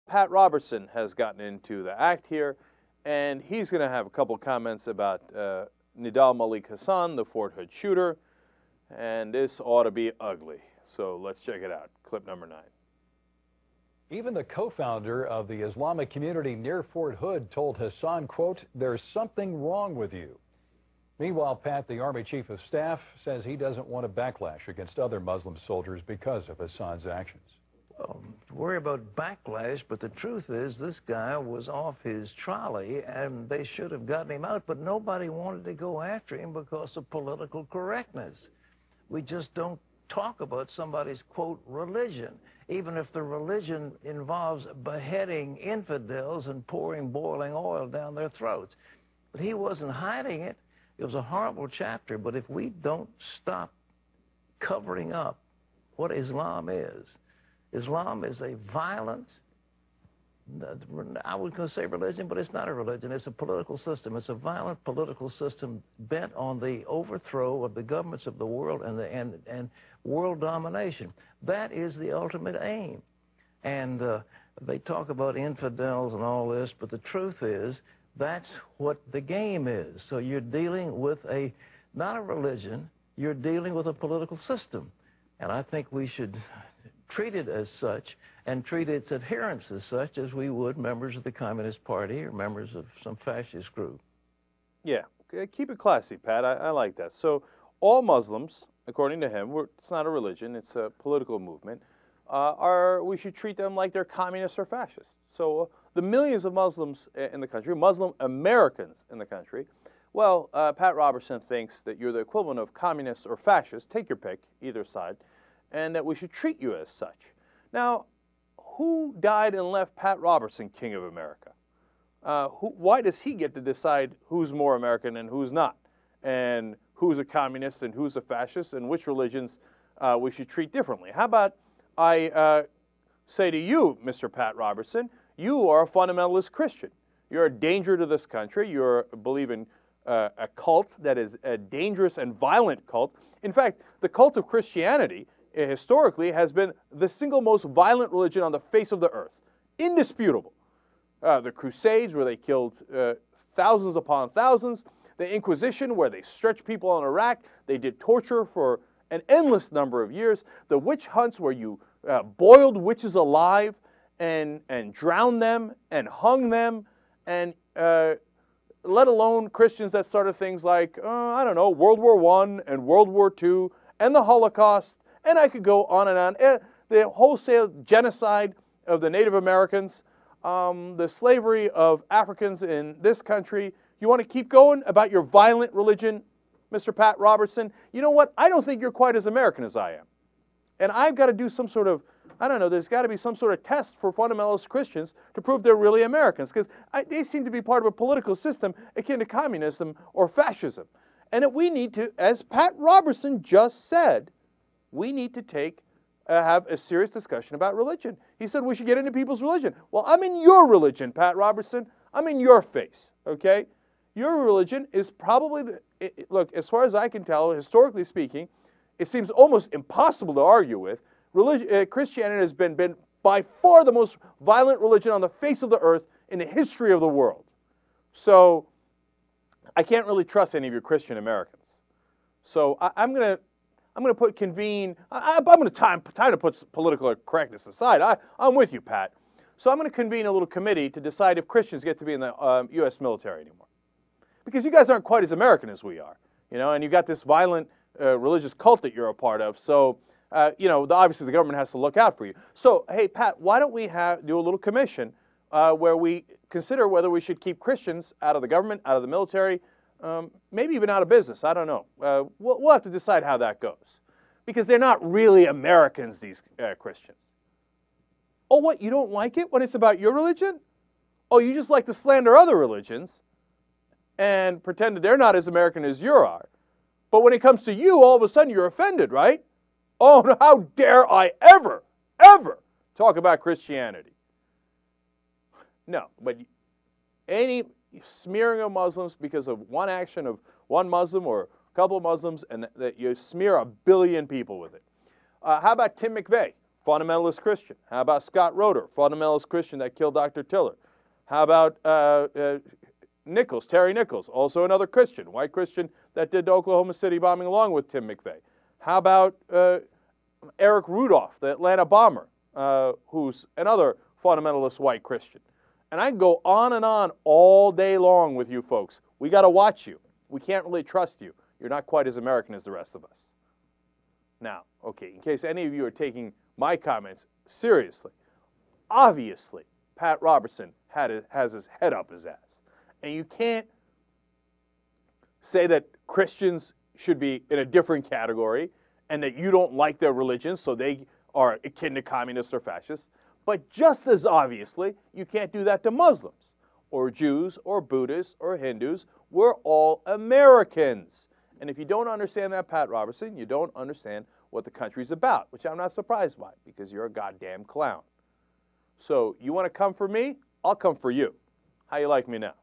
Pat Robertson has gotten into the act here, and he's going to have a couple comments about Nidal Malik Hassan, the Fort Hood shooter, and this ought to be ugly. So let's check it out. Clip number 9. Even the co-founder of the Islamic community near Fort Hood told Hassan, quote, "There's something wrong with you." Meanwhile, Pat, the Army Chief of Staff, says he doesn't want a backlash against other Muslim soldiers because of Hassan's actions. Well, worry about backlash, but the truth is this guy was off his trolley and they should have gotten him out, but nobody wanted to go after him because of political correctness. We just don't talk about somebody's, quote, religion, even if the religion involves beheading infidels and pouring boiling oil down their throats. But he wasn't hiding it. It was a horrible chapter, but if we don't stop covering up what Islam is a violent, I was going to say religion, but it's not a religion. It's a political system. It's a violent political system bent on the overthrow of the governments of the world and world domination. That is the ultimate aim. And they talk about infidels and all this, but the truth is that's what the game is. So you're dealing with not a religion, you're dealing with a political system. And I think we should treat it as such and treat its adherents as such as we would members of the Communist Party or members of some fascist group. Yeah, keep it classy, Pat. I like that. So all Muslims, according to him, it's not a religion, it's a political movement, we should treat them like they're communists or fascists. So the millions of Muslims in the country, Muslim Americans in the country, well, Pat Robertson thinks that you're the equivalent of communists or fascists, take your pick, either side, and that we should treat you as such. Now, who died and left Pat Robertson king of America? Why does he get to decide who's more American and who's not? And who's a communist and who's a fascist and which religions we should treat differently? How about I say to you, Mr. Pat Robertson, you are a fundamentalist Christian. You're a danger to this country. You believe in a cult that is a dangerous and violent cult. In fact, the cult of Christianity historically has been the single most violent religion on the face of the earth. Indisputable. The Crusades, where they killed thousands upon thousands. The Inquisition, where they stretched people in Iraq. They did torture for an endless number of years. The witch hunts, where you boiled witches alive and drowned them and hung them, and let alone Christians that started things like, I don't know, World War I and World War II and the Holocaust. And I could go on and on. The wholesale genocide of the Native Americans, the slavery of Africans in this country. You want to keep going about your violent religion, Mr. Pat Robertson? You know what? I don't think you're quite as American as I am. And I've got to do some sort of, I don't know, there's got to be some sort of test for fundamentalist Christians to prove they're really Americans, because they seem to be part of a political system akin to communism or fascism. And that we need to, as Pat Robertson just said, we need to have a serious discussion about religion. He said we should get into people's religion. Well, I'm in your religion, Pat Robertson. I'm in your face, okay? Your religion is probably, look, as far as I can tell, historically speaking, it seems almost impossible to argue with. Christianity has been by far the most violent religion on the face of the earth in the history of the world. So I can't really trust any of your Christian Americans. So I'm going to convene. I'm going to time to put political correctness aside. I'm with you, Pat. So I'm going to convene a little committee to decide if Christians get to be in the U.S. military anymore, because you guys aren't quite as American as we are, and you got this violent religious cult that you're a part of. So obviously the government has to look out for you. So hey, Pat, why don't we do a little commission where we consider whether we should keep Christians out of the government, out of the military. Maybe even out of business. I don't know. We'll have to decide how that goes, because they're not really Americans, these Christians. Oh, what? You don't like it when it's about your religion? Oh, you just like to slander other religions and pretend that they're not as American as you are. But when it comes to you, all of a sudden you're offended, right? Oh, no, how dare I ever talk about Christianity? No, but any smearing of Muslims because of one action of one Muslim or a couple of Muslims, and that you smear 1 billion people with it. How about Tim McVeigh, fundamentalist Christian? How about Scott Roeder, fundamentalist Christian that killed Dr. Tiller? How about Nichols, Terry Nichols, also another Christian, white Christian that did the Oklahoma City bombing along with Tim McVeigh? How about Eric Rudolph, the Atlanta bomber, who's another fundamentalist white Christian? And I can go on and on all day long with you folks. We got to watch you. We can't really trust you. You're not quite as American as the rest of us. Now, okay, in case any of you are taking my comments seriously, obviously, Pat Robertson has his head up his ass. And you can't say that Christians should be in a different category and that you don't like their religion, so they are akin to communists or fascists. But just as obviously, you can't do that to Muslims or Jews or Buddhists or Hindus. We're all Americans. And if you don't understand that, Pat Robertson, you don't understand what the country's about, which I'm not surprised by, because you're a goddamn clown. So you want to come for me? I'll come for you. How you like me now?